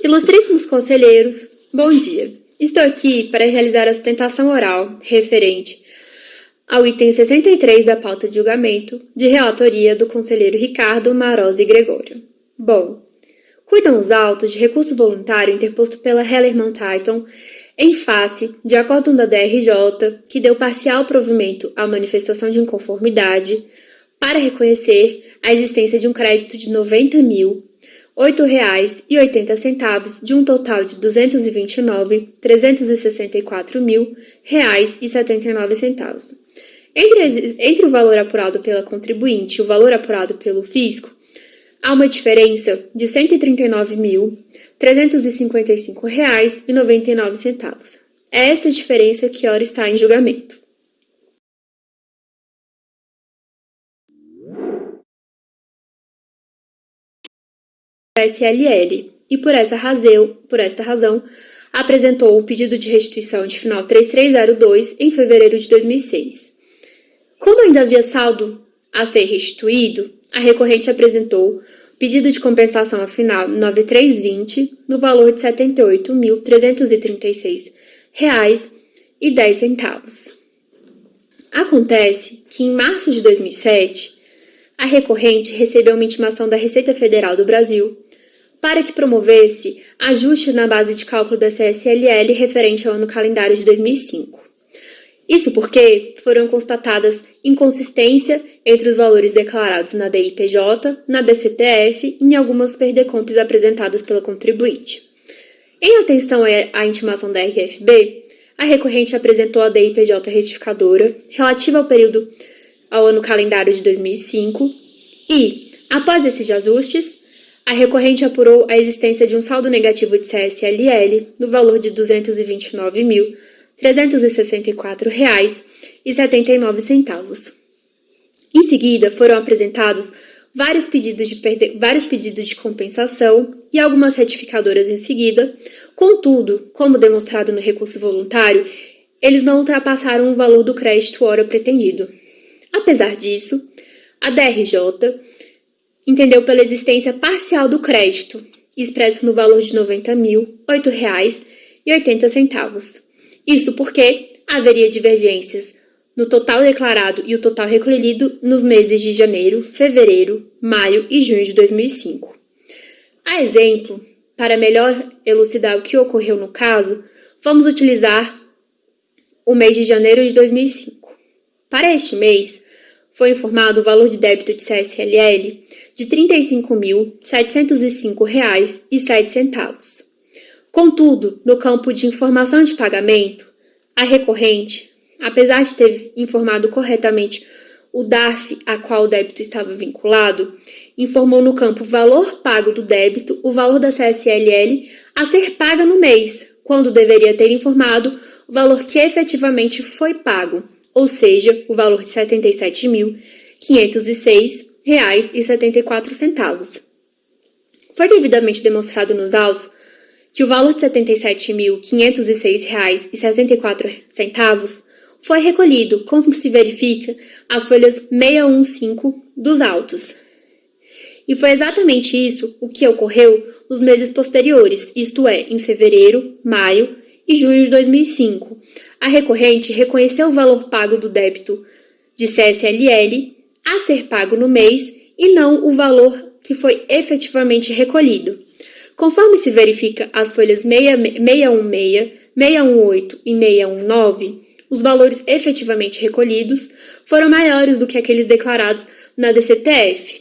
Ilustríssimos conselheiros, bom dia. Estou aqui para realizar a sustentação oral referente ao item 63 da pauta de julgamento, de relatoria do conselheiro Ricardo Marosi Gregório. Bom, cuidam os autos de recurso voluntário interposto pela Hellerman Titan em face de acórdão da DRJ, que deu parcial provimento à manifestação de inconformidade para reconhecer a existência de um crédito de R$ 90.008,80 de um total de R$ 229.364.000,79. Entre o valor apurado pela contribuinte e o valor apurado pelo fisco, há uma diferença de R$ 139.355,99. É esta diferença que ora está em julgamento. SLL, e por esta razão, apresentou o pedido de restituição de final 3302 em fevereiro de 2006. Como ainda havia saldo a ser restituído, a recorrente apresentou pedido de compensação a final 9320 no valor de R$ 78.336,10. Acontece que em março de 2007, a recorrente recebeu uma intimação da Receita Federal do Brasil para que promovesse ajustes na base de cálculo da CSLL referente ao ano calendário de 2005. Isso porque foram constatadas inconsistência entre os valores declarados na DIPJ, na DCTF e em algumas perdecompes apresentadas pela contribuinte. Em atenção à intimação da RFB, a recorrente apresentou a DIPJ retificadora relativa ao ano calendário de 2005 e, após esses ajustes, a recorrente apurou a existência de um saldo negativo de CSLL no valor de R$ 229.364,79. Em seguida, foram apresentados vários pedidos de compensação e algumas retificadoras em seguida. Contudo, como demonstrado no recurso voluntário, eles não ultrapassaram o valor do crédito ora pretendido. Apesar disso, a DRJ entendeu pela existência parcial do crédito, expresso no valor de R$ 90.008,80. Isso porque haveria divergências no total declarado e o total recolhido nos meses de janeiro, fevereiro, maio e junho de 2005. A exemplo, para melhor elucidar o que ocorreu no caso, vamos utilizar o mês de janeiro de 2005. Para este mês, foi informado o valor de débito de CSLL de R$ 35.705,07. Contudo, no campo de informação de pagamento, a recorrente, apesar de ter informado corretamente o DARF a qual o débito estava vinculado, informou no campo valor pago do débito o valor da CSLL a ser paga no mês, quando deveria ter informado o valor que efetivamente foi pago, ou seja, o valor de R$ 77.506,74. Foi devidamente demonstrado nos autos que o valor de R$ 77.506,64 foi recolhido, como se verifica as folhas 615 dos autos. E foi exatamente isso o que ocorreu nos meses posteriores, isto é, em fevereiro, maio e junho de 2005. A recorrente reconheceu o valor pago do débito de CSLL a ser pago no mês e não o valor que foi efetivamente recolhido. Conforme se verifica as folhas 616, 618 e 619, os valores efetivamente recolhidos foram maiores do que aqueles declarados na DCTF.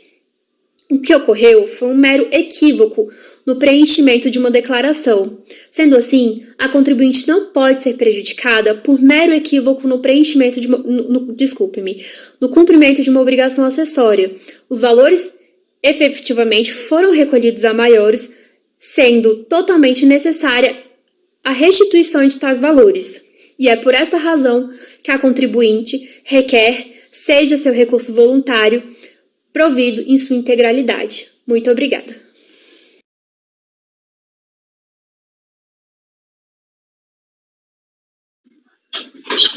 O que ocorreu foi um mero equívoco no preenchimento de uma declaração. Sendo assim, a contribuinte não pode ser prejudicada por mero equívoco no preenchimento de no cumprimento de uma obrigação acessória. Os valores efetivamente foram recolhidos a maiores, sendo totalmente necessária a restituição de tais valores. E é por esta razão que a contribuinte requer seja seu recurso voluntário provido em sua integralidade. Muito obrigada.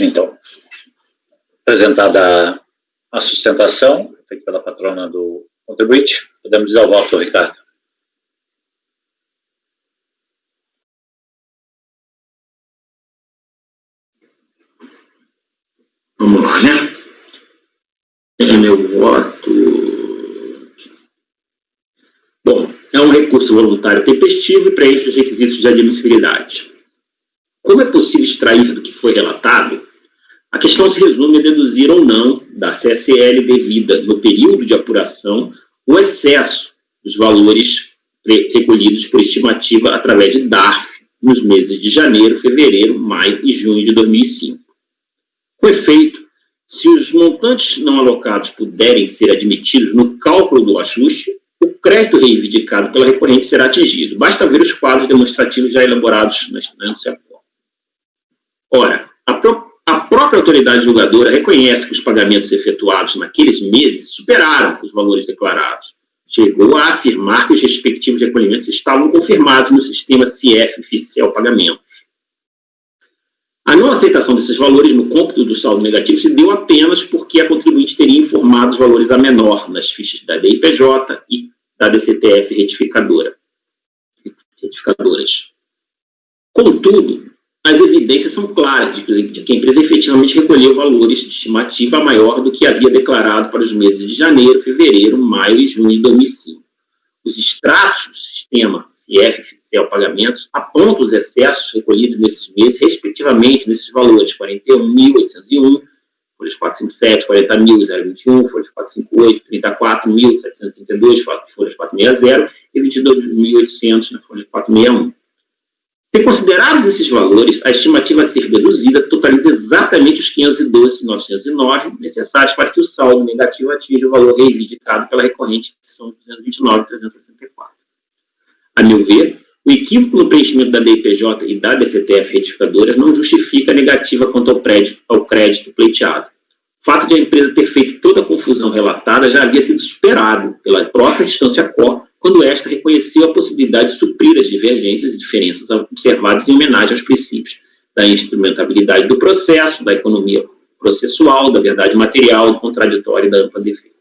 Então, apresentada a sustentação, feita pela patrona do contribuinte, podemos dizer o voto, Ricardo. Vamos lá, né? Meu voto. Bom, é um recurso voluntário tempestivo e preenche os requisitos de admissibilidade. Como é possível extrair do que foi relatado? A questão se resume a deduzir ou não da CSL devida no período de apuração o excesso dos valores recolhidos por estimativa através de DARF nos meses de janeiro, fevereiro, maio e junho de 2005. Com efeito, se os montantes não alocados puderem ser admitidos no cálculo do ajuste, o crédito reivindicado pela recorrente será atingido. Basta ver os quadros demonstrativos já elaborados na enunciação. Ora, a própria autoridade julgadora reconhece que os pagamentos efetuados naqueles meses superaram os valores declarados. Chegou a afirmar que os respectivos recolhimentos estavam confirmados no sistema CIEF Oficial Pagamentos. A não aceitação desses valores no cômputo do saldo negativo se deu apenas porque a contribuinte teria informado os valores a menor nas fichas da DIPJ e da DCTF retificadoras. Contudo, as evidências são claras de que a empresa efetivamente recolheu valores de estimativa maior do que havia declarado para os meses de janeiro, fevereiro, maio e junho de 2005. Os extratos do sistema CIEF Oficial Pagamentos apontam os excessos recolhidos nesses meses, respectivamente, nesses valores 41.801, folhas 457, 40.021, folhas 458, 34.732, folhas 460 e 22.800 na folha 461. Se considerados esses valores, a estimativa a ser deduzida totaliza exatamente os 512.909 necessários para que o saldo negativo atinja o valor reivindicado pela recorrente, que são 229.364. A meu ver, o equívoco no preenchimento da DIPJ e da DCTF retificadoras não justifica a negativa quanto ao crédito pleiteado. O fato de a empresa ter feito toda a confusão relatada já havia sido superado pela própria instância COR, quando esta reconheceu a possibilidade de suprir as divergências e diferenças observadas em homenagem aos princípios da instrumentabilidade do processo, da economia processual, da verdade material, do contraditório e da ampla defesa.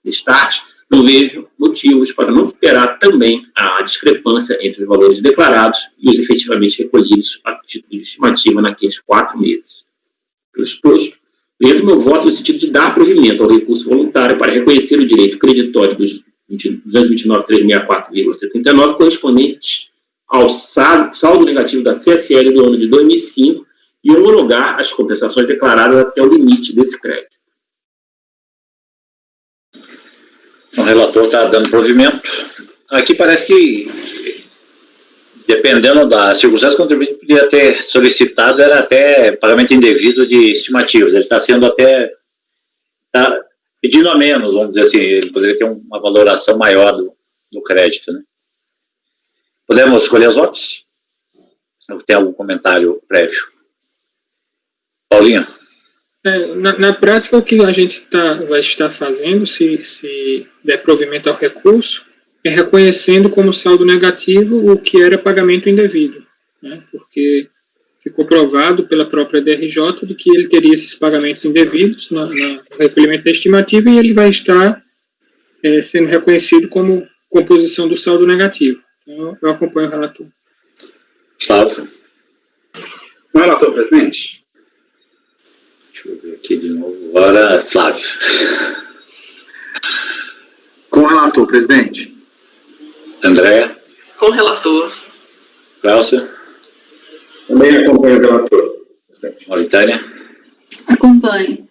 Destaque, não vejo motivos para não superar também a discrepância entre os valores declarados e os efetivamente recolhidos a título de estimativa naqueles 4 meses. Pelo exposto, oriento meu voto no sentido de dar provimento ao recurso voluntário para reconhecer o direito creditório dos 229.364,79 correspondentes ao saldo negativo da CSL do ano de 2005 e homologar as compensações declaradas até o limite desse crédito. O relator está dando provimento. Aqui parece que, dependendo da circunstância, o contribuinte podia ter solicitado, era até pagamento indevido de estimativas. Ele está sendo até, tá pedindo a menos, vamos dizer assim, ele poderia ter uma valoração maior do crédito, né? Podemos escolher os votos? Ou tem algum comentário prévio? Paulinho? Na prática, o que a gente vai estar fazendo, se der provimento ao recurso, é reconhecendo como saldo negativo o que era pagamento indevido, né? Porque ficou provado pela própria DRJ de que ele teria esses pagamentos indevidos no recolhimento da estimativa e ele vai estar sendo reconhecido como composição do saldo negativo. Então, eu acompanho o relator. Flávio? Relator, presidente. Deixa eu ver aqui de novo. Agora, Flávio. Com o relator, presidente. André? Com o relator. Cláudio? Também acompanho o relator, presidente. Mauritânia? Acompanho.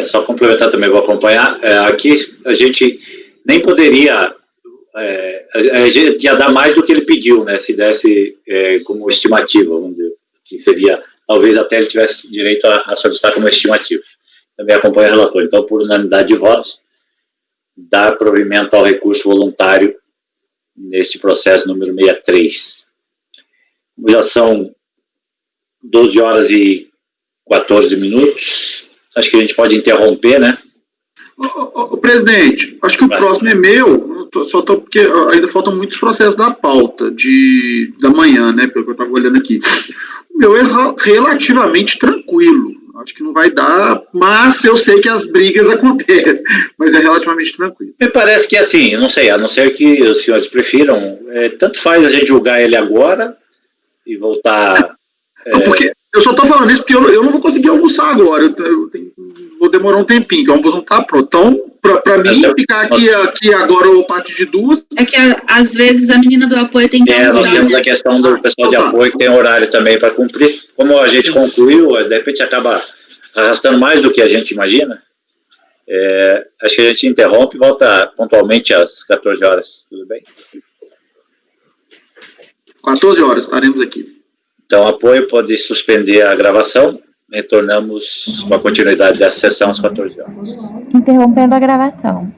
Só complementar também, vou acompanhar. Aqui a gente nem poderia... a gente ia dar mais do que ele pediu, né? Se desse como estimativa, vamos dizer. Que seria... Talvez até ele tivesse direito a solicitar como estimativa. Também acompanho o relator. Então, por unanimidade de votos, dar provimento ao recurso voluntário neste processo número 63. Já são 12 horas e 14 minutos. Acho que a gente pode interromper, né? Presidente, acho que o próximo é meu, porque ainda faltam muitos processos da pauta da manhã, né, pelo que eu estava olhando aqui. O meu é relativamente tranquilo, acho que não vai dar, mas eu sei que as brigas acontecem, mas é relativamente tranquilo. Me parece que assim, não sei, a não ser que os senhores prefiram, tanto faz a gente julgar ele agora e voltar... Porque eu só estou falando isso porque eu não vou conseguir almoçar agora, vou demorar um tempinho, que o almoço não está pronto. Então, para mim, ficar aqui agora a partir de 2... É que às vezes a menina do apoio tem que... nós temos a questão do pessoal de apoio que tem horário também para cumprir. Como a gente concluiu, de repente acaba arrastando mais do que a gente imagina. Acho que a gente interrompe e volta pontualmente às 14 horas, tudo bem? 14 horas, estaremos aqui. Então, apoio pode suspender a gravação. Retornamos com a continuidade da sessão às 14 horas. Interrompendo a gravação.